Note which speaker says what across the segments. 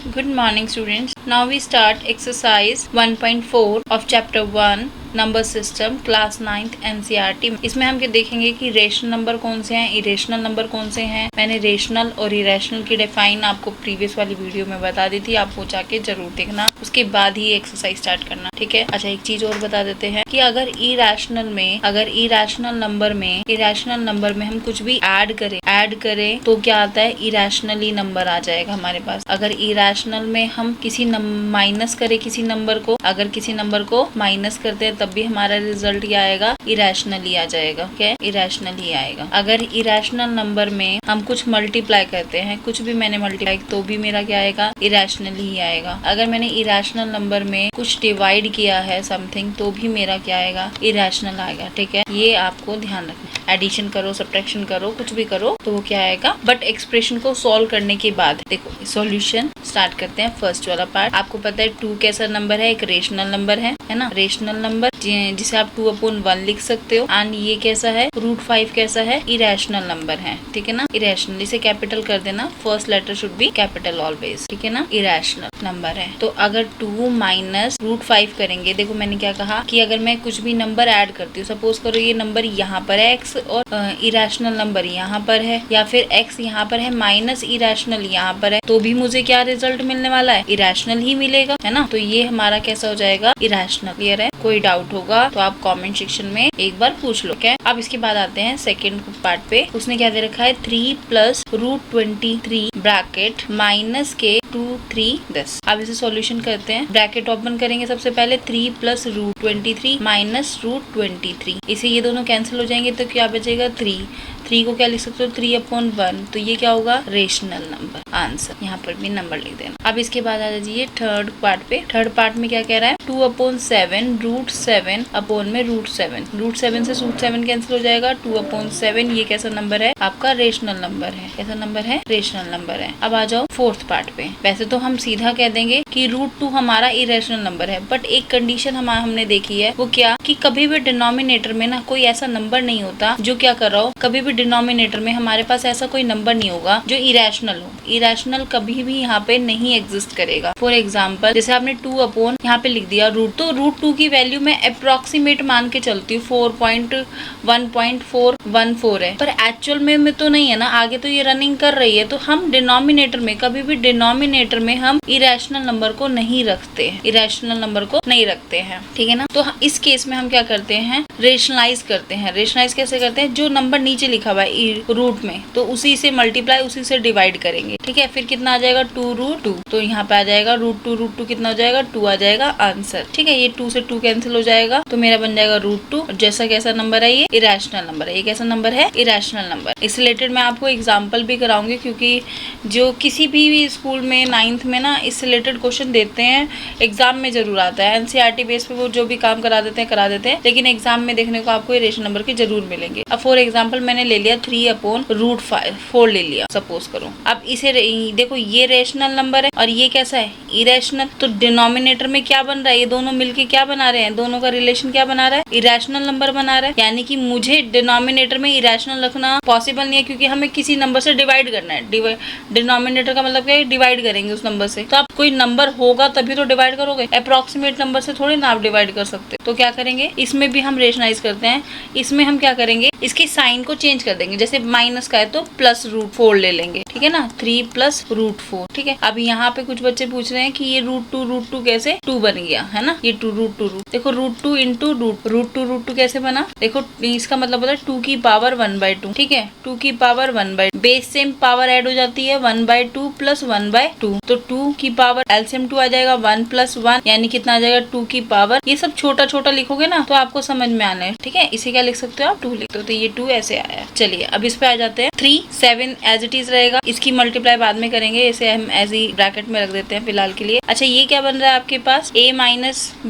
Speaker 1: Good morning students. Now we start exercise 1.4 of chapter 1 number system class 9th NCERT। इसमें हम देखेंगे कि rational number कौन से हैं, इरेशनल नंबर कौन से हैं। मैंने रेशनल और इरेशनल की डिफाइन आपको प्रीवियस वाली वीडियो में बता दी थी, आप वो जाके जरूर देखना, उसके बाद ही एक्सरसाइज स्टार्ट करना, ठीक है। अच्छा, एक चीज और बता देते हैं कि अगर इरेशनल नंबर में हम कुछ भी ऐड करें तो क्या आता है, इरेशनली नंबर आ जाएगा हमारे पास। अगर इरेशनल में हम माइनस करें किसी नंबर को, अगर किसी नंबर को माइनस करते हैं तब भी हमारा रिजल्ट क्या आएगा, इरेशनली आ जाएगा। क्या, इरेशनली आएगा। अगर इरेशनल नंबर में हम कुछ मल्टीप्लाई करते हैं, कुछ भी मैंने मल्टीप्लाई, तो भी मेरा क्या आएगा, इरेशनली ही आएगा। अगर मैंने इरेशनल नंबर में कुछ डिवाइड किया है समथिंग, तो भी मेरा क्या आएगा, इरेशनल आएगा, ठीक है। ये आपको ध्यान रखना। एडिशन करो, सब्ट्रैक्शन करो, कुछ भी करो तो वो क्या आएगा, बट एक्सप्रेशन को सॉल्व करने के बाद देखो सॉल्यूशन स्टार्ट करते हैं। फर्स्ट वाला पार्ट, आपको पता है 2 कैसा नंबर है, एक रेशनल नंबर है ना, रेशनल नंबर जिसे आप 2/1 लिख सकते हो। एंड ये कैसा है, √5 कैसा है, इरेशनल नंबर है, ठीक है ना। इरेशनल, इसे कैपिटल कर देना, first letter should be capital always, ठीक है ना। इरेशनल नंबर है, तो अगर 2 माइनस √5 करेंगे, देखो मैंने क्या कहा कि अगर मैं कुछ भी नंबर ऐड करती हूँ, सपोज करो ये नंबर यहाँ पर है x और इरेशनल नंबर यहाँ पर है, या फिर x यहाँ पर है माइनस इरेशनल यहाँ पर है, तो भी मुझे क्या रिजल्ट मिलने वाला है, इरेशनल ही मिलेगा, है ना। तो ये हमारा कैसा हो जाएगा, इरेशनल। क्लियर है? कोई डाउट होगा तो आप कमेंट सेक्शन में एक बार पूछ लो, क्या। अब इसके बाद आते हैं सेकंड पार्ट पे। उसने क्या दे रखा है, 3 + √23 ब्रैकेट माइनस के 2 3 10। अब इसे सॉल्यूशन करते हैं। ब्रैकेट ओपन करेंगे सबसे पहले, 3 + √23 माइनस √23। इसे ये दोनों कैंसिल हो जाएंगे तो क्या बचेगा, 3 को क्या लिख सकते हो, 3/1। तो ये क्या होगा, रेशनल नंबर। आंसर यहाँ पर भी नंबर लिख देना। अब इसके बाद आ जाइए थर्ड पार्ट पे। थर्ड पार्ट में क्या कह रहा है, 2/7 √7 अपॉन में √7। √7 से √7 कैंसिल हो जाएगा, 2/7। ये कैसा नंबर है, आपका रेशनल नंबर है। कैसा नंबर है, रेशनल नंबर है। अब आ जाओ फोर्थ पार्ट पे। वैसे तो हम सीधा कह देंगे कि √2 हमारा इरेशनल नंबर है, बट एक कंडीशन हमने देखी है, वो क्या, कि कभी भी डिनोमिनेटर में ना कोई ऐसा नंबर नहीं होता जो क्या कर रहा हो, कभी भी डिनोमिनेटर में हमारे पास ऐसा कोई नंबर नहीं होगा जो इरेशनल हो। इरेशनल कभी भी यहाँ पे नहीं एग्जिस्ट करेगा। फॉर एग्जाम्पल, जैसे आपने 2 यहाँ पे लिख दिया √2, तो √2 की वैल्यू मैं अप्रोक्सीमेट मान के चलती हूँ, 4.1414 है, पर एक्चुअल में तो नहीं है ना, आगे तो ये रनिंग कर रही है। तो हम डिनोमिनेटर में, कभी भी डिनोमिनेटर में हम इरेशनल नंबर को नहीं रखते हैं, इरेशनल नंबर को नहीं रखते हैं, ठीक है ना। तो इस केस में हम क्या करते हैं, रेशनलाइज करते हैं। रेशनलाइज कैसे करते हैं, जो नंबर नीचे लिखा हुआ है रूट में, तो उसी से मल्टीप्लाई, उसी से डिवाइड करेंगे, ठीक है। फिर कितना आ जाएगा, 2√2। तो यहाँ पे आ जाएगा √2 कितना हो जाएगा, 2 आ जाएगा आंसर, ठीक है। ये 2 से 2 कैंसिल हो जाएगा, तो मेरा बन जाएगा √2। और जैसा कैसा नंबर है, ये इरेशनल नंबर है। ये कैसा नंबर है, इरेशनल नंबर। इस रिलेटेड मैं आपको एग्जाम्पल भी कराऊंगी, क्योंकि जो किसी भी स्कूल में 9th में ना इस रिलेटेड क्वेश्चन देते हैं, एग्जाम में जरूर आता है। NCERT बेस पे वो जो भी काम करा देते हैं, लेकिन एग्जाम में देखने को आपको इरेशनल नंबर के जरूर मिलेंगे। अब फॉर एग्जाम्पल मैंने ले लिया 3/√4 ले लिया, सपोज करो। अब इसे देखो, ये रेशनल नंबर है और ये कैसा है, इरेशनल। तो डिनोमिनेटर में क्या बन रहा है, ये दोनों मिलके क्या बना रहे हैं, दोनों का रिलेशन क्या बना रहा है, इरेशनल नंबर बना रहा है। यानी कि मुझे डिनोमिनेटर में इरेशनल रखना पॉसिबल नहीं है, क्योंकि हमें किसी नंबर से डिवाइड करना है। डिनोमिनेटर का मतलब क्या है, डिवाइड करेंगे उस नंबर से। तो आप कोई नंबर होगा तभी तो डिवाइड करोगे, अप्रोक्सीमेट नंबर से थोड़ी ना आप डिवाइड कर सकते। तो क्या करेंगे, इसमें भी हम रेशनलाइज करते हैं। इसमें हम क्या करेंगे, इसके साइन को चेंज कर देंगे। जैसे माइनस का है तो +√4 ले लेंगे, ठीक है ना, 3 + √4, ठीक है। अब यहाँ पे कुछ बच्चे पूछ रहे हैं कि ये √2 कैसे 2 बन गया, है ना। ये √2 देखो, √2 इंटू √2 कैसे बना, देखो इसका मतलब होता है 2 की पावर 1/2, ठीक है। 2 की power 1/2, base same power add हो जाती है, 1/2 + 1/2। तो 2 की पावर एलसीएम 2 आ जाएगा, 1 + 1 यानी कितना आ जाएगा, 2 की पावर। ये सब छोटा छोटा लिखोगे ना तो आपको समझ में आना है, ठीक है। इसे क्या लिख सकते हो आप, 2 लिखते हो, तो ये 2 ऐसे आया। चलिए अब इस पे आ जाते हैं। 3 7 एज इट इज रहेगा, इसकी मल्टीप्लाई बाद में करेंगे, इसे हम एज ही ब्रैकेट में रख देते हैं फिलहाल के लिए। अच्छा, ये क्या बन रहा है आपके पास, a -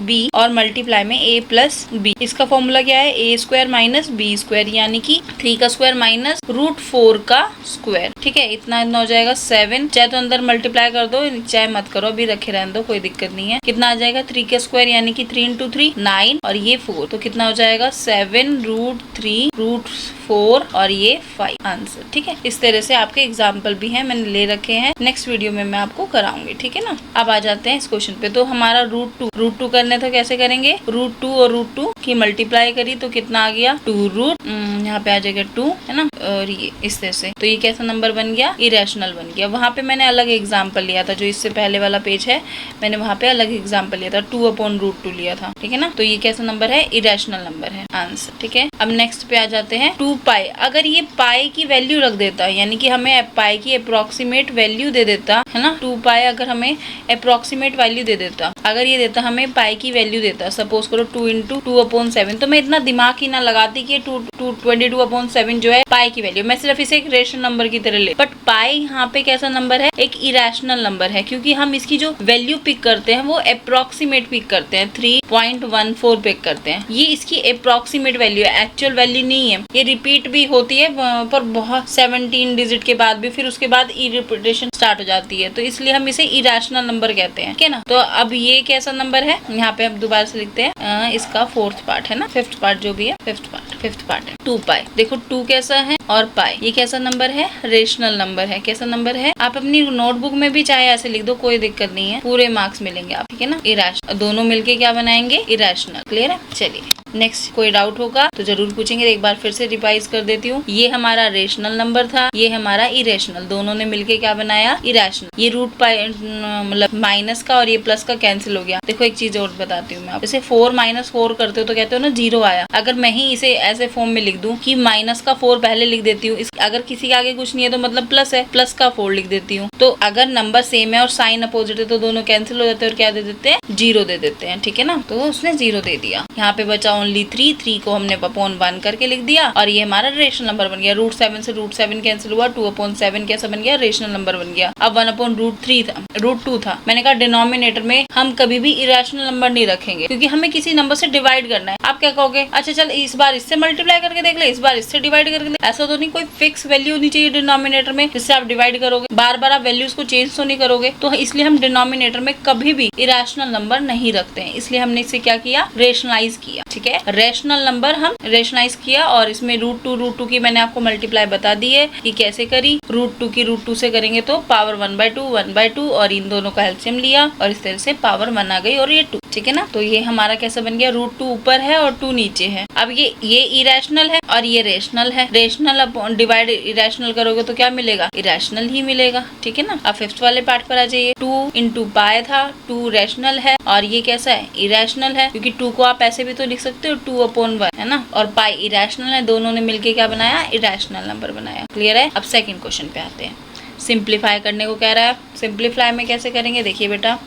Speaker 1: b और मल्टीप्लाई में a + b। इसका फॉर्मूला क्या है, a² - b², यानी कि 3 का स्क्वायर माइनस √4 का स्क्वायर, ठीक है। इतना हो जाएगा 7। चाहे तो अंदर मल्टीप्लाई कर दो, चाहे मत करो, अभी रखे रहने दो, कोई दिक्कत नहीं है। कितना आ जाएगा, 3 का स्क्वायर यानी कि 3 × 3 9, और ये 4, तो कितना हो जाएगा 7 √3 √4 और ये 5 आंसर, ठीक है। इस तरह से आपके एग्जाम एग्जाम्पल भी है, मैंने ले रखे हैं, नेक्स्ट वीडियो में मैं आपको कराऊंगी, ठीक है ना। अब आ जाते हैं इस क्वेश्चन पे। तो हमारा रूट टू करने तो कैसे करेंगे, रूट टू और रूट टू की मल्टीप्लाई करी तो कितना आ गया, 2 रूट, यहाँ पे आ जाएगा 2, है ना, और ये इस तरह से। तो ये कैसा नंबर बन गया, इरेशनल बन गया। वहाँ पे मैंने अलग एग्जाम्पल लिया था, जो इससे पहले वाला पेज है मैंने वहाँ पे अलग एग्जाम्पल लिया था, 2/√2 लिया था, ठीक है ना। तो ये कैसा नंबर है, इरेशनल नंबर है आंसर, ठीक है। अब नेक्स्ट पे आ जाते हैं 2 पाई। अगर ये पाई की वैल्यू रख देता, यानी कि हमें पाई की अप्रोक्सीमेट वैल्यू दे देता, है ना, 2 पाई अगर हमें अप्रोक्सीमेट वैल्यू दे देता, अगर ये देता हमें पाई की वैल्यू देता, सपोज करो 2 × 2/7, तो मैं इतना दिमाग ही ना लगाती कि 22/7 जो है पाई की वैल्यू, मैं सिर्फ इसे एक रेशनल नंबर की तरह ले। बट पाई यहाँ पे कैसा नंबर है, एक इरेशनल नंबर है, क्योंकि हम इसकी जो वैल्यू पिक करते हैं वो अप्रोक्सीमेट पिक करते हैं, 3.14 पिक करते हैं। ये इसकी अप्रोक्सीमेट वैल्यू है, एक्चुअल वैल्यू नहीं है। ये रिपीट भी होती है पर बहुत 17 डिजिट के बाद भी, फिर उसके बाद ई रिपीटेशन स्टार्ट हो जाती है, तो इसलिए हम इसे इरेशनल नंबर कहते हैं, ठीक है ना। तो अब ये कैसा नंबर है, यहाँ पे हम दोबारा से लिखते हैं, इसका 4th पार्ट है ना, 5th पार्ट जो भी है, 5th पार्ट है 2 पाई। देखो 2 कैसा है और पाई, ये कैसा नंबर है, रेशनल नंबर है। कैसा नंबर है, आप अपनी नोटबुक में भी चाहे ऐसे लिख दो, कोई दिक्कत नहीं है, पूरे मार्क्स मिलेंगे आप, ठीक है ना। इरेशनल, दोनों मिलके क्या बनाएंगे, इरेशनल। क्लियर है। चलिए नेक्स्ट, कोई डाउट होगा तो जरूर पूछेंगे, एक बार फिर से रिवाइज कर देती हूँ। ये हमारा रेशनल नंबर था, ये हमारा इरेशनल, दोनों ने मिलके क्या बनाया, इरेशनल। ये रूट पाई मतलब माइनस का और ये प्लस का कैंसिल हो गया। देखो एक चीज और बताती हूँ मैं, जैसे 4 - 4 करते हो तो कहते हो ना 0 आया। अगर मैं ही इसे ऐसे फॉर्म में लिख दूं कि माइनस का 4 पहले लिख देती हूँ, अगर किसी के आगे कुछ नहीं है तो मतलब प्लस है, प्लस का 4 लिख देती हूँ। तो अगर नंबर सेम है और साइन अपोजिट है तो दोनों कैंसिल हो जाते हैं और क्या दे देते हैं, 0 दे देते हैं, ठीक है ना। तो उसने 0 दे दिया, यहाँ पे बचा ओनली 3 को हमने /1 करके लिख दिया और ये हमारा रेशनल नंबर बन गया। √7 से √7 कैंसिल हुआ, 2/7 कैसा बन गया, रेशनल नंबर बन गया। अब 1/√3 था, √2 था। मैंने कहा डिनोमिनेटर में हम कभी भी इरेशनल नंबर नहीं रखेंगे, क्योंकि हमें किसी नंबर से डिवाइड करना है। आप क्या कहोगे, अच्छा चल इस बार इससे मल्टीप्लाई करके देख ले, इस बार इससे डिवाइड करके देख। ऐसा तो नहीं, कोई फिक्स वैल्यू होनी चाहिए डिनोमिनेटर में जिससे आप डिवाइड करोगे, बार बार आप वैल्यूज को चेंज तो नहीं करोगे। तो इसलिए हम डिनोमिनेटर में कभी भी इरेशनल नंबर नहीं रखते हैं, इसलिए हमने इसे क्या किया, रेशनलाइज किया, ठीक है। रेशनल नंबर हम रेशनलाइज किया और इसमें √2 की मैंने आपको मल्टीप्लाई बता दी है कि कैसे करी। √2 की √2 से करेंगे तो पावर 1/2 और इन दोनों का एलसीएम लिया और इस तरह से पावर 1 आ गई और ये 2, ठीक है ना। तो ये हमारा कैसा बन गया, √2 ऊपर है और 2 नीचे है। अब ये इरेशनल है और ये रेशनल है, रेशनल डिवाइड इरेशनल करोगे तो क्या मिलेगा, इरेशनल ही मिलेगा, ठीक है ना। अब 5th वाले पार्ट पर आ जाइए। 2 × पाई था, 2 रेशनल है और ये कैसा है, इरेशनल है, क्योंकि 2 को आप ऐसे भी तो लिख सकते हो 2/1, है ना। और पाई इरेशनल है, दोनों ने मिलके क्या बनाया, इरेशनल नंबर बनाया। क्लियर है। अब सेकंड क्वेश्चन पे आते हैं। सिंप्लीफाई करने को कह रहा है। सिंप्लीफाई में कैसे करेंगे, देखिए बेटा,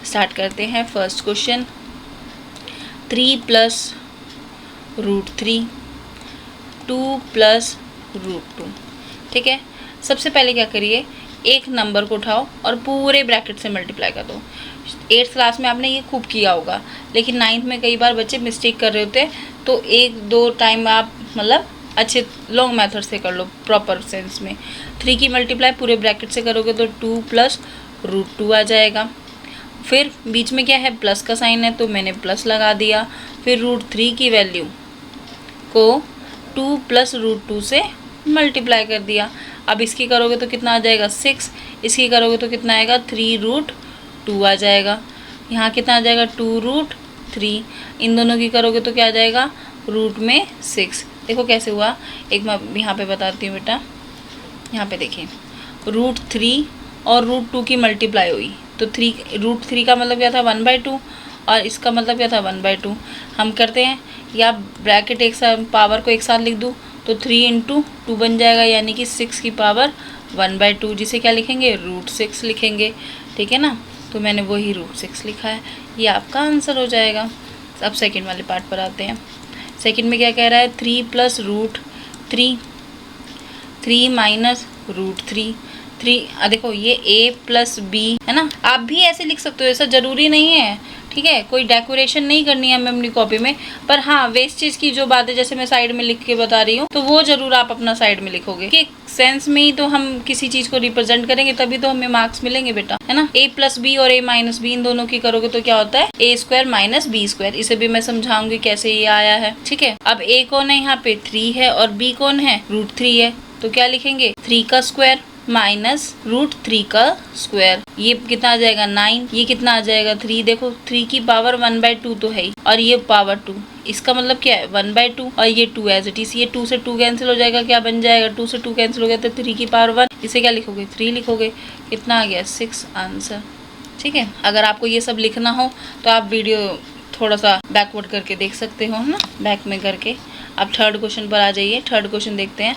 Speaker 1: स्टार्ट करते हैं। फर्स्ट क्वेश्चन, 3 + √3, 2 + √2, ठीक है। सबसे पहले क्या करिए, एक नंबर को उठाओ और पूरे ब्रैकेट से मल्टीप्लाई कर दो। 8th क्लास में आपने ये खूब किया होगा, लेकिन 9th में कई बार बच्चे मिस्टेक कर रहे होते हैं, तो 1-2 टाइम आप मतलब अच्छे लॉन्ग मेथड से कर लो, प्रॉपर सेंस में। 3 की मल्टीप्लाई पूरे ब्रैकेट से करोगे तो 2 + √2 आ जाएगा। फिर बीच में क्या है, प्लस का साइन है तो मैंने प्लस लगा दिया। फिर √3 की वैल्यू को 2 + √2 से मल्टीप्लाई कर दिया। अब इसकी करोगे तो कितना आ जाएगा, 6। इसकी करोगे तो कितना आएगा, 3√2 आ जाएगा। यहाँ कितना आ जाएगा, 2√3। इन दोनों की करोगे तो क्या आ जाएगा, रूट में 6। देखो कैसे हुआ, एक मैं यहाँ पे बताती हूँ बेटा। यहाँ पे देखिए, √3 और √2 की मल्टीप्लाई हुई तो √3 का मतलब क्या था, 1/2 और इसका मतलब क्या था, 1/2। हम करते हैं, या ब्रैकेट एक साथ, पावर को एक साथ लिख दूँ तो 3 × 2 बन जाएगा, यानी कि 6 की पावर 1/2, जिसे क्या लिखेंगे, √6 लिखेंगे, ठीक है ना। तो मैंने वही √6 लिखा है, ये आपका आंसर हो जाएगा। अब सेकंड वाले पार्ट पर आते हैं। सेकंड में क्या कह रहा है, 3 + √3, 3 - √3, 3। देखो ये a + b है ना, आप भी ऐसे लिख सकते हो, ऐसा जरूरी नहीं है, ठीक है। कोई डेकोरेशन नहीं करनी है हमें अपनी कॉपी में, पर हाँ वेस्टेज की जो बातें जैसे मैं साइड में लिख के बता रही हूँ तो वो जरूर आप अपना साइड में लिखोगे, कि सेंस में ही तो हम किसी चीज को रिप्रेजेंट करेंगे, तभी तो हमें मार्क्स मिलेंगे बेटा, है ना। a + b और a - b इन दोनों की करोगे तो क्या होता है, a² - b²। इसे भी मैं समझाऊंगी कैसे ये आया है, ठीक है। अब a कौन है, यहाँ पे 3 है और b कौन है, √3 है, तो क्या लिखेंगे, 3 का स्क्वायर माइनस √3 का स्क्वायर, ये कितना आ जाएगा 9, ये कितना आ जाएगा 3। देखो 3 की पावर 1/2 तो है ही, और ये पावर 2, इसका मतलब क्या है 1/2, और ये 2 एज इट इज, ये 2 से 2 कैंसिल हो जाएगा, क्या बन जाएगा 2 से 2 कैंसिल हो गया तो 3 की पावर 1, इसे क्या लिखोगे 3 लिखोगे, कितना आ गया 6 आंसर। ठीक है, अगर आपको ये सब लिखना हो तो आप वीडियो थोड़ा सा बैकवर्ड करके देख सकते हो, है ना, बैक में करके। अब थर्ड क्वेश्चन पर आ जाइए, थर्ड क्वेश्चन देखते हैं।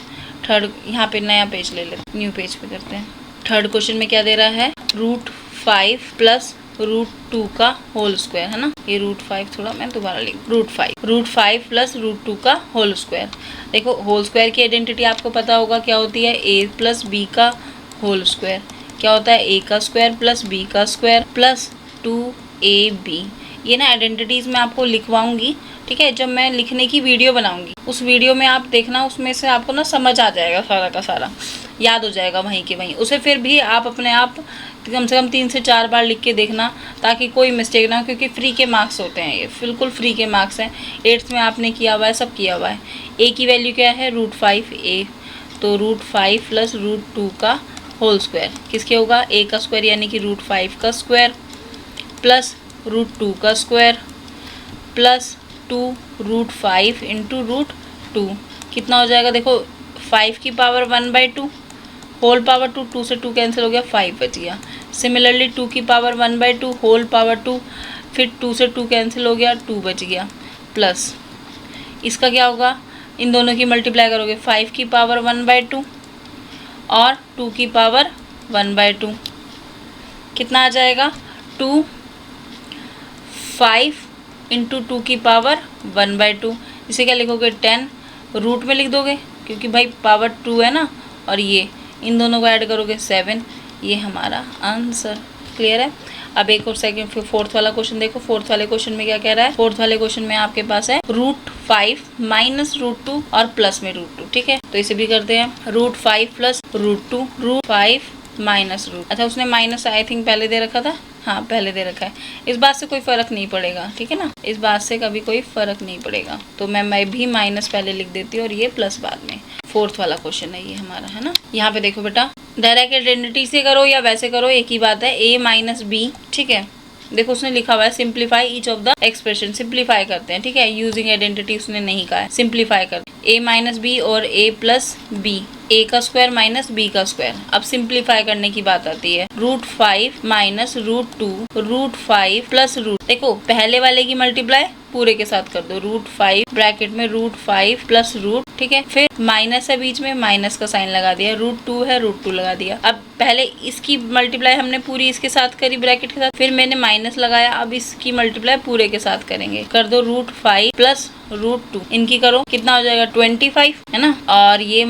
Speaker 1: थर्ड यहाँ पे नया पेज ले लेते हैं, न्यू पेज पे करते हैं। थर्ड क्वेश्चन में क्या दे रहा है, √5 प्लस √2 का होल स्क्वायर, है ना, ये √5 थोड़ा मैं दोबारा लिख, √5 प्लस √2 का होल स्क्वायर। देखो होल स्क्वायर की आइडेंटिटी आपको पता होगा क्या होती है, a प्लस b का होल स्क्वायर, क्या होता है a का स्क्वायर प्लस b का स्क्वायर प्लस 2ab। ये ना आइडेंटिटीज़ मैं आपको लिखवाऊंगी, ठीक है, जब मैं लिखने की वीडियो बनाऊंगी उस वीडियो में आप देखना, उसमें से आपको ना समझ आ जाएगा, सारा का सारा याद हो जाएगा वहीं के वहीं। उसे फिर भी आप अपने आप कम से कम 3 से 4 बार लिख के देखना, ताकि कोई मिस्टेक ना हो, क्योंकि फ्री के मार्क्स होते हैं, ये बिल्कुल फ्री के मार्क्स हैं। 8th में आपने किया हुआ है, सब किया हुआ है। a की वैल्यू क्या है √5a, तो √5 प्लस √2 का होल स्क्वायर किसके होगा, a का स्क्वायर यानी कि √5 का स्क्वायर प्लस √2 का स्क्वायर प्लस 2√5 इंटू √2, कितना हो जाएगा, देखो 5 की पावर 1/2 होल पावर 2, 2 से 2 कैंसिल हो गया, 5 बच गया। सिमिलरली 2 की पावर 1/2 होल पावर 2, फिर 2 से 2 कैंसिल हो गया, 2 बच गया, प्लस इसका क्या होगा, इन दोनों की मल्टीप्लाई करोगे, 5 की पावर 1/2 और 2 की पावर 1/2, कितना आ जाएगा 5 इंटू 2 की पावर 1/2, इसे क्या लिखोगे 10, रूट में लिख दोगे क्योंकि भाई पावर 2 है ना, और ये इन दोनों को ऐड करोगे 7, ये हमारा आंसर। क्लियर है। अब एक और सेकंड फोर्थ वाला क्वेश्चन देखो। फोर्थ वाले क्वेश्चन में क्या कह रहा है, फोर्थ वाले क्वेश्चन में आपके पास है √5 माइनस √2 और प्लस में √2। ठीक है, तो इसे भी करते हैं, √5 प्लस √2, √5 माइनस √, अच्छा उसने माइनस आई थिंक पहले दे रखा था, हाँ पहले दे रखा है, इस बात से कोई फर्क नहीं पड़ेगा, ठीक है ना, इस बात से कभी कोई फर्क नहीं पड़ेगा, तो मैं भी माइनस पहले लिख देती हूँ और ये प्लस बाद में। फोर्थ वाला क्वेश्चन है ये हमारा, है ना। यहाँ पे देखो बेटा, डायरेक्ट आइडेंटिटी से करो या वैसे करो एक ही बात है, a माइनस बी, ठीक है। देखो उसने लिखा हुआ है simplify each of the expression, simplify करते हैं, ठीक है, यूजिंग आइडेंटिटी उसने नहीं कहा है, सिंप्लीफाई कर a माइनस बी और a प्लस बी, a का स्क्वायर माइनस b का स्क्वायर। अब सिंप्लीफाई करने की बात आती है, √5 माइनस √2, √5 प्लस √, देखो पहले वाले की मल्टीप्लाई पूरे के साथ कर दो, √5 ब्रैकेट में √5 प्लस √, ठीक है, फिर माइनस है बीच में, माइनस का साइन लगा दिया, √2 है √2 लगा दिया। अब पहले इसकी मल्टीप्लाई हमने पूरी इसके साथ करी ब्रैकेट के साथ, फिर मैंने माइनस लगाया, अब इसकी मल्टीप्लाई पूरे के साथ करेंगे, कर दो √5 प्लस √2, इनकी करो कितना हो जाएगा 25, है ना, और ये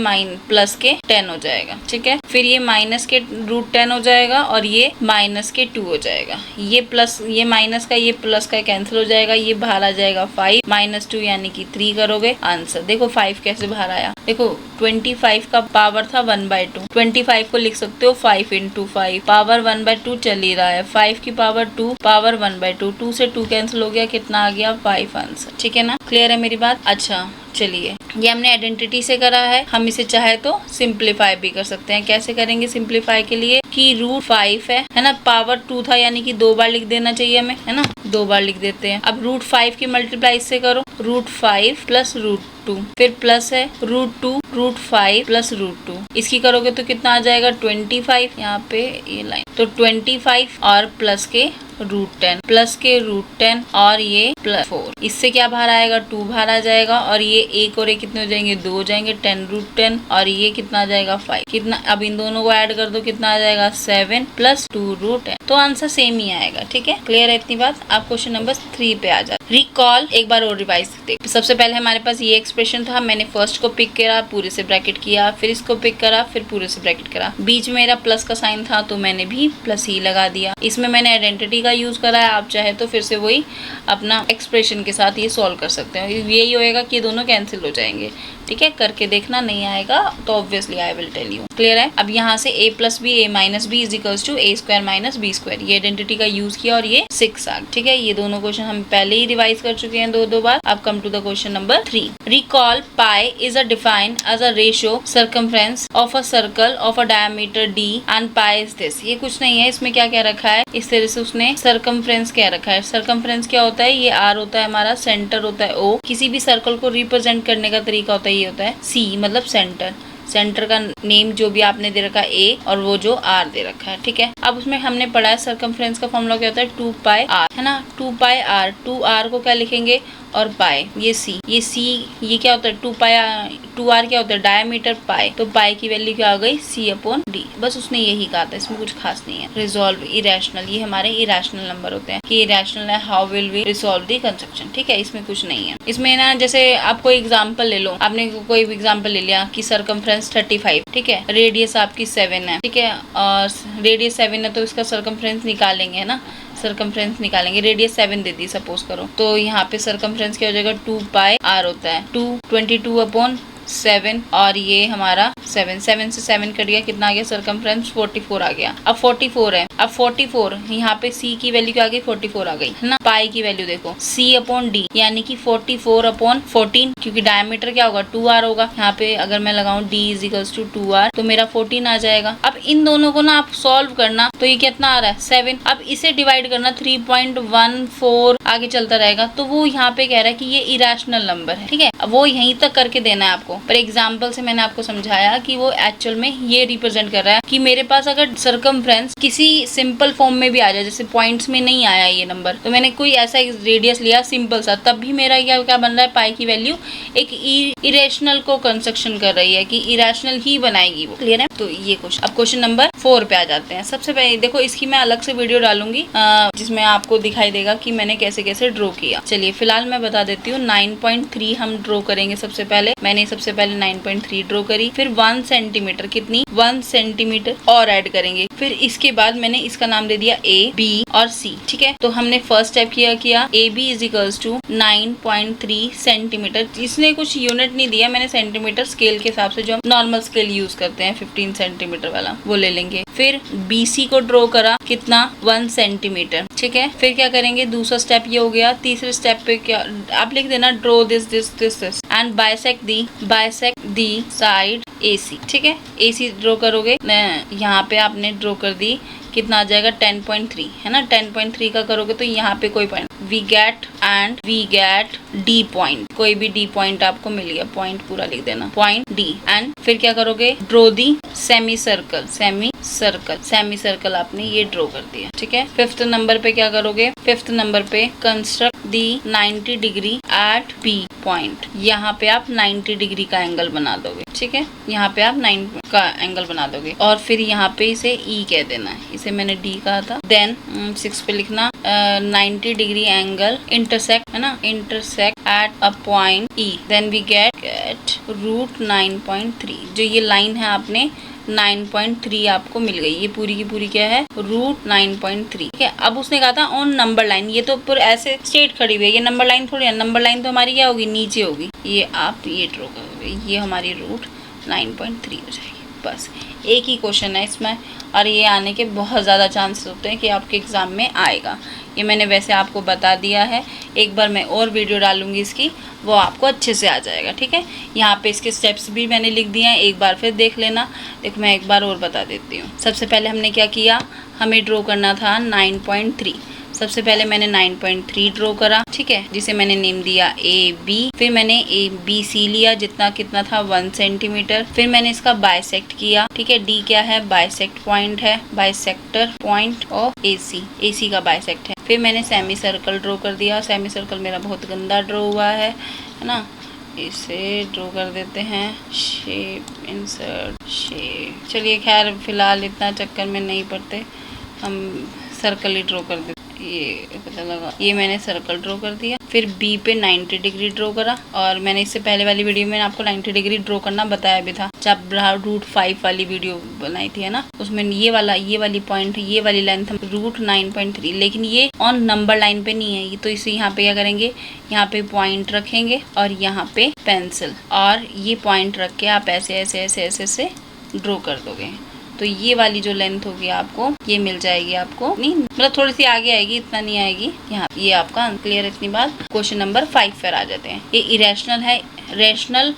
Speaker 1: प्लस के 10 हो जाएगा, ठीक है, फिर ये माइनस के √10 हो जाएगा और ये माइनस के 2 हो जाएगा, ये प्लस ये माइनस का ये प्लस का कैंसिल हो जाएगा, ये बाहर आ जाएगा 5 माइनस 2 यानी कि 3 करोगे आंसर। देखो 5 कैसे बाहर आया, देखो 25 का पावर था 1/2, 25 को लिख सकते हो 5 इंटू 5, पावर 1/2 चल ही रहा है, 5 की पावर 2, पावर 1/2, 2 से 2 कैंसिल हो गया, कितना आ गया 5 आंसर, ठीक है ना। क्लियर है मेरी बात। अच्छा चलिए, ये हमने आइडेंटिटी से करा है, हम इसे चाहे तो सिंप्लीफाई भी कर सकते हैं। कैसे करेंगे सिंप्लीफाई के लिए, कि √5 है ना, पावर 2 था यानी कि 2 बार लिख देना चाहिए हमें, है ना, 2 बार लिख देते हैं। अब √5 की मल्टीप्लाई इससे करो, √5 प्लस √2, फिर प्लस है √2, √5 प्लस √2, इसकी करोगे तो कितना आ जाएगा 25, यहाँ पे ये लाइन, तो 25 और प्लस के √10, प्लस के √10 और ये प्लस 4, इससे क्या बाहर आएगा 2 बाहर आ जाएगा, और ये एक और एक कितने हो जाएंगे 2 हो जाएंगे, 10 √10 और ये कितना आ जाएगा 5, कितना, अब इन दोनों को ऐड कर दो, कितना आ जाएगा 7 प्लस 2 √10, तो आंसर सेम ही आएगा, ठीक है। क्लियर है इतनी बात। आप क्वेश्चन नंबर 3 पे आ जाए। रिकॉल, एक बार और रिवाइज देख, सबसे पहले हमारे पास ये एक्सप्रेशन था, मैंने फर्स्ट को पिक करा, पूरे से ब्रैकेट किया, फिर इसको पिक करा, फिर पूरे से ब्रैकेट करा, बीच में मेरा प्लस का साइन था तो मैंने भी प्लस ही लगा दिया। इसमें मैंने आइडेंटिटी का यूज़ करा है, आप चाहे तो फिर से वही अपना एक्सप्रेशन के साथ ये सॉल्व कर सकते हैं। यही होएगा कि दोनों कैंसिल हो जाएंगे। ठीक है, करके देखना, नहीं आएगा तो obviously I will tell you. Clear है? अब यहाँ से a plus B a minus B is equals to a square minus B square, ये आइडेंटिटी का यूज किया और ये 6 आ। ठीक है, ये दोनों क्वेश्चन हम पहले ही रिवाइज कर चुके हैं दो बार। अब come to the question number 3। Recall pi is a defined as a ratio circumference of a circle of a diameter d and pi is this. ये कुछ नहीं है, इसमें क्या क्या रखा है, इस तरह से उसने सर्कमफ्रेंस क्या रखा है। सर्कमफ्रेंस क्या होता है, ये r होता है हमारा, सेंटर होता है o, किसी भी सर्कल को रिप्रेजेंट करने का तरीका होता है ये होता है c, मतलब सेंटर। सेंटर का नेम जो भी आपने दे रखा है a और वो जो r दे रखा है। ठीक है, अब उसमें हमने पढ़ा है सर्कमफ्रेंस का फॉर्मूला क्या होता है, 2 पाई r, है ना। 2 पाई r, 2r को क्या लिखेंगे और पाई, ये c, ये क्या होता है 2r क्या होता है, डायमीटर पाई, तो पाई की वैल्यू क्या हो गई c अपॉन d। बस उसने यही कहा था, इसमें कुछ खास नहीं है। रिजॉल्व इरेशनल, ये हमारे इरेशनल नंबर होते हैं कि इरेशनल है, how will we resolve the construction. ठीक है, इसमें कुछ नहीं है। इसमें ना जैसे आप कोई एग्जाम्पल ले लो, आपने कोई एग्जाम्पल ले लिया कि सर्कमफ्रेंस 35, ठीक है, रेडियस आपकी 7 है, ठीक है, और रेडियस 7 है तो इसका सर्कमफ्रेंस निकालेंगे, है ना, सर्कमफ्रेंस निकालेंगे। रेडियस 7 दे दी सपोज करो, तो यहाँ पे सर्कमफ्रेंस क्या हो जाएगा, 2 पाई r होता है, 222 अपॉन 7 और ये हमारा 7 से 7 कट गया, कितना आ गया सर्कमफ्रेंस 44 आ गया। अब 44 है, अब 44 यहाँ पे c की वैल्यू क्या आ गई 44 आ गई, है ना। पाई की वैल्यू देखो c अपॉन d, यानी कि 44 अपॉन 14, क्योंकि डायमीटर क्या होगा 2r होगा। यहाँ पे अगर मैं लगाऊं d is equals to 2r तो मेरा 14 आ जाएगा। अब इन दोनों को ना आप सॉल्व करना, तो ये कितना आ रहा है 7। अब इसे डिवाइड करना 3.14 आगे चलता रहेगा, तो वो यहाँ पे कह रहा है कि ये इरेशनल नंबर है। ठीक है, अब वो यहीं तक करके देना है आपको। पर एग्जाम्पल से मैंने आपको समझाया कि वो एक्चुअल में ये रिप्रेजेंट कर रहा है कि मेरे पास अगर सर्कमफ्रेंस किसी सिंपल फॉर्म में भी आ जाए, जैसे पॉइंट्स में नहीं आया ये नंबर, तो मैंने कोई ऐसा रेडियस लिया सिंपल सा, तब भी मेरा क्या बन रहा है, पाई की वैल्यू एक इरेशनल को कंस्ट्रक्शन कर रही है कि इरेशनल ही बनाएगी वो। क्लियर है? तो ये क्वेश्चन। अब क्वेश्चन नंबर 4 पे आ जाते हैं। सबसे पहले देखो, इसकी मैं अलग से वीडियो डालूंगी जिसमें आपको दिखाई देगा कि मैंने कैसे कैसे ड्रॉ किया। चलिए फिलहाल मैं बता देती हूँ। 9.3 हम ड्रॉ करेंगे सबसे पहले। मैंने सबसे पहले 9.3 ड्रॉ करी, फिर 1 सेंटीमीटर, कितनी 1 सेंटीमीटर और ऐड करेंगे। फिर इसके बाद मैंने इसका नाम दे दिया A, B और C। ठीक है, तो हमने फर्स्ट स्टेप किया AB is equals to 9.3 centimetre. इसने कुछ यूनिट नहीं दिया, मैंने सेंटीमीटर स्केल के हिसाब से जो हम नॉर्मल स्केल यूज करते हैं 15 सेंटीमीटर वाला वो ले लेंगे। फिर BC को ड्रॉ करा, कितना 1 सेंटीमीटर। ठीक है, फिर क्या करेंगे, दूसरा स्टेप ये हो गया। तीसरे स्टेप पे क्या आप लिख देना, draw this and bisect the side AC। ठीक है, AC ड्रॉ करोगे, यहाँ पे आपने ड्रॉ कर दी, कितना आ जाएगा 10.3, है ना। 10.3 का करोगे तो यहाँ पे कोई point we get D point, कोई भी D पॉइंट आपको मिल गया, पॉइंट पूरा लिख देना, पॉइंट D। एंड फिर क्या करोगे, ड्रॉ दी सेमी सर्कल आपने ये ड्रॉ कर दिया। ठीक है, 5th नंबर पे क्या करोगे, 5th नंबर पे construct the 90 degree at B point. यहाँ पे आप 90 डिग्री का एंगल बना दोगे। ठीक है, यहाँ पे आप 9 का एंगल बना दोगे और फिर यहाँ पे इसे E कह देना है, इसे मैंने D कहा था। देन 6 पे लिखना 90 डिग्री एंगल इंटरसेक्ट, है ना, intersect at a point E। Then we get root 9.3। जो ये लाइन है आपने 9.3 आपको मिल गई, ये पूरी की पूरी क्या है, रूट 9.3। ठीक है, अब उसने कहा था ऑन नंबर लाइन, ये तो पूरे ऐसे स्ट्रेट खड़ी हुई है, ये नंबर लाइन थोड़ी है। नंबर लाइन तो हमारी क्या होगी, नीचे होगी। ये आप ये ड्रॉ करोगे, ये हमारी रूट 9.3 हो जाएगी। बस एक ही क्वेश्चन है इसमें, और ये आने के बहुत ज़्यादा चांसेस होते हैं कि आपके एग्ज़ाम में आएगा। ये मैंने वैसे आपको बता दिया है, एक बार मैं और वीडियो डालूंगी इसकी, वो आपको अच्छे से आ जाएगा। ठीक है, यहाँ पे इसके स्टेप्स भी मैंने लिख दिए हैं, एक बार फिर देख लेना। देखो मैं एक बार और बता देती हूँ। सबसे पहले हमने क्या किया, हमें ड्रॉ करना था 9.3। सबसे पहले मैंने 9.3 ड्रॉ करा, ठीक है, जिसे मैंने नेम दिया AB। फिर मैंने ABC लिया, कितना था 1 सेंटीमीटर। फिर मैंने इसका बाइसेक्ट किया। ठीक है, D क्या है, बाइसेक्ट पॉइंट है, बाइसेक्टर पॉइंट ऑफ AC का बाइसेक्ट है। फिर मैंने सेमी सर्कल ड्रॉ कर दिया। सेमी सर्कल मेरा बहुत गंदा ड्रॉ हुआ है ना, इसे ड्रॉ कर देते हैं, शेप इंसर्ट शेप। चलिए खैर फिलहाल इतना चक्कर में नहीं पड़ते, हम सर्कल ही ड्रॉ कर देते। ये पता लगा, ये मैंने सर्कल ड्रॉ कर दिया। फिर बी पे 90 डिग्री ड्रॉ करा, और मैंने इससे पहले वाली वीडियो में आपको 90 डिग्री ड्रॉ करना बताया भी था, जब √5 वाली वीडियो बनाई थी, है ना। उसमें ये वाली पॉइंट, ये वाली लेंथ √9.3, लेकिन ये ऑन नंबर लाइन पे नहीं है ये, तो इसे यहाँ पे क्या करेंगे, यहाँ पे पॉइंट रखेंगे और यहाँ पे पेंसिल, और ये पॉइंट रख के आप ऐसे ऐसे ऐसे ऐसे ऐसे ड्रॉ कर दोगे। तो ये वाली जो लेंथ होगी आपको ये मिल जाएगी आपको, नहीं मतलब थोड़ी सी आगे आएगी, इतना नहीं आएगी। यहाँ ये आपका क्लियर है। इतनी बात। क्वेश्चन नंबर 5 पर आ जाते हैं। ये इरेशनल है, रेशनल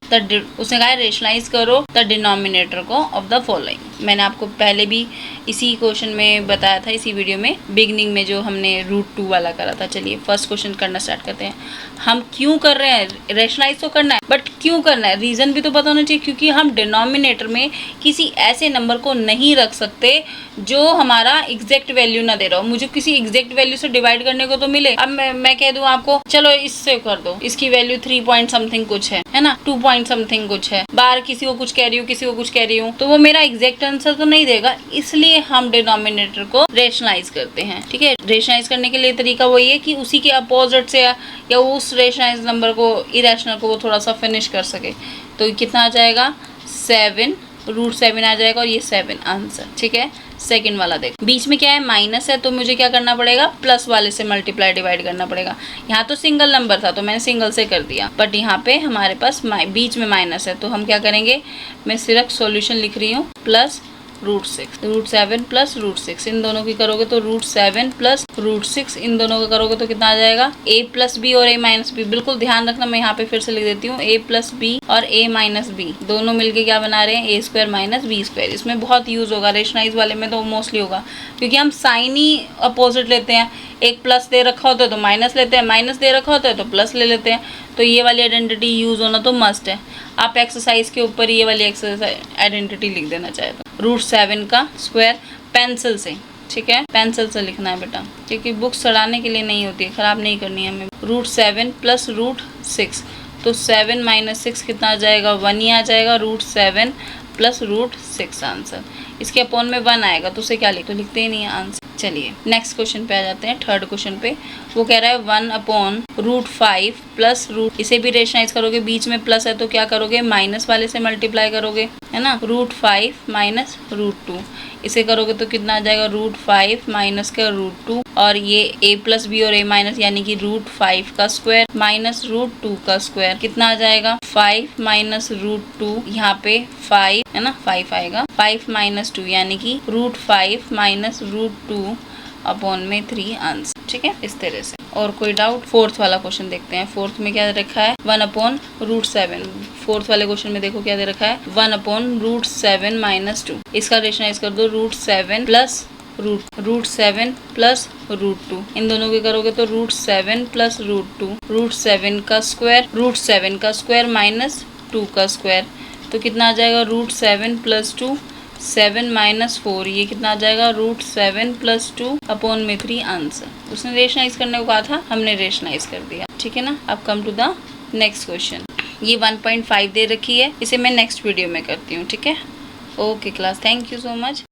Speaker 1: उसने कहा है रेशनलाइज करो द डिनोमिनेटर को ऑफ द फॉलोइंग। मैंने आपको पहले भी इसी क्वेश्चन में बताया था, इसी वीडियो में बिगनिंग में जो हमने √2 वाला करा था। चलिए फर्स्ट क्वेश्चन करना स्टार्ट करते हैं। हम क्यों कर रहे हैं, रेशनलाइज तो करना है, बट क्यों करना है, रीजन भी तो पता होना चाहिए। क्योंकि हम डिनोमिनेटर में किसी ऐसे नंबर को नहीं रख सकते जो हमारा एग्जैक्ट वैल्यू ना दे रहा हो। मुझे किसी एग्जैक्ट वैल्यू से डिवाइड करने को तो मिले। अब मैं कह दूं आपको चलो इससे कर दो, इसकी वैल्यू 3 पॉइंट समथिंग कुछ है ना, 2 पॉइंट समथिंग कुछ है, बार किसी को कुछ कह रही हूँ, किसी को कुछ कह रही हूँ, तो वो मेरा एग्जैक्ट आंसर तो नहीं देगा। इसलिए हम डिनोमिनेटर को रेशनलाइज करते हैं। ठीक है, रेशनलाइज करने के लिए तरीका वही है कि उसी के अपोजिट से या उस रेशनलाइज नंबर को, इरेशनल को, वो थोड़ा सा फिनिश कर सके। तो कितना आ जाएगा 7, √7 आ जाएगा, और ये 7 आंसर। ठीक है, सेकंड वाला देखो, बीच में क्या है, माइनस है, तो मुझे क्या करना पड़ेगा, प्लस वाले से मल्टीप्लाई डिवाइड करना पड़ेगा। यहाँ तो सिंगल नंबर था तो मैंने सिंगल से कर दिया, बट यहाँ पे हमारे पास बीच में माइनस है, तो हम क्या करेंगे, मैं सिर्फ सॉल्यूशन लिख रही हूँ, प्लस √7 प्लस √6, इन दोनों की करोगे तो √7 प्लस √6, इन दोनों का करोगे तो कितना आ जाएगा, a प्लस बी और a माइनस बी। बिल्कुल ध्यान रखना, मैं यहाँ पे फिर से लिख देती हूँ, a प्लस बी और a माइनस बी दोनों मिलके क्या बना रहे हैं, a² माइनस b²। इसमें बहुत यूज होगा, रेशनलाइज वाले में तो मोस्टली होगा, क्योंकि हम साइन ही अपोजिट लेते हैं। एक प्लस दे रखा होता है तो माइनस लेते हैं, माइनस दे रखा होता है तो प्लस ले लेते हैं। तो ये वाली आइडेंटिटी यूज होना तो मस्ट है। आप एक्सरसाइज के ऊपर ये वाली एक्सरसाइज आइडेंटिटी लिख देना चाहे तो, √7 का स्क्वायर पेंसिल से। ठीक है, पेंसिल से लिखना है बेटा, क्योंकि बुक सड़ाने के लिए नहीं होती है, खराब नहीं करनी है हमें। √7 प्लस √6, तो 7 माइनस 6 कितना आ जाएगा, 1 ही आ जाएगा। √7 प्लस √6 आंसर। इसके अपॉन में 1 आएगा तो उसे क्या लिखते, लिखते ही नहीं है आंसर। चलिए नेक्स्ट क्वेश्चन पे आ जाते हैं, थर्ड क्वेश्चन पे। वो कह रहा है 1/√5 प्लस इसे भी रेशनलाइज करोगे, बीच में प्लस है तो क्या करोगे, माइनस वाले से मल्टीप्लाई करोगे, है ना। √5 माइनस √2, इसे करोगे तो कितना आ जाएगा, √5 माइनस का √2, और ये a प्लस बी और a माइनस, यानी कि √5 का स्क्वायर माइनस √2 का स्क्वायर, कितना आ जाएगा, 5 माइनस √2, यहाँ पे 5 है ना, 5 आएगा, 5 माइनस 2 यानी कि √5 माइनस √2 अपॉन में 3 आंसर। ठीक है, इस तरह से। और कोई डाउट? फोर्थ वाला क्वेश्चन देखते हैं। फोर्थ में क्या रखा है, 1/√7। फोर्थ वाले क्वेश्चन में देखो क्या दे रखा है, 1/√7 माइनस 2। इसका रेशनलाइज कर दो, √7 प्लस √7 प्लस √2, इन दोनों के करोगे तो √7 प्लस √2, √7 का स्क्वायर माइनस 2 का स्क्वायर, तो कितना आ जाएगा, √7 प्लस 2, 7 माइनस 4, ये कितना आ जाएगा, √7 प्लस 2 अपॉन में 3 आंसर। उसने रेशनलाइज करने को कहा था, हमने रेशनलाइज कर दिया। ठीक है ना। अब come to the next question. ये 1.5 दे रखी है, इसे मैं नेक्स्ट वीडियो में करती हूँ। ठीक है, okay class, thank you so much.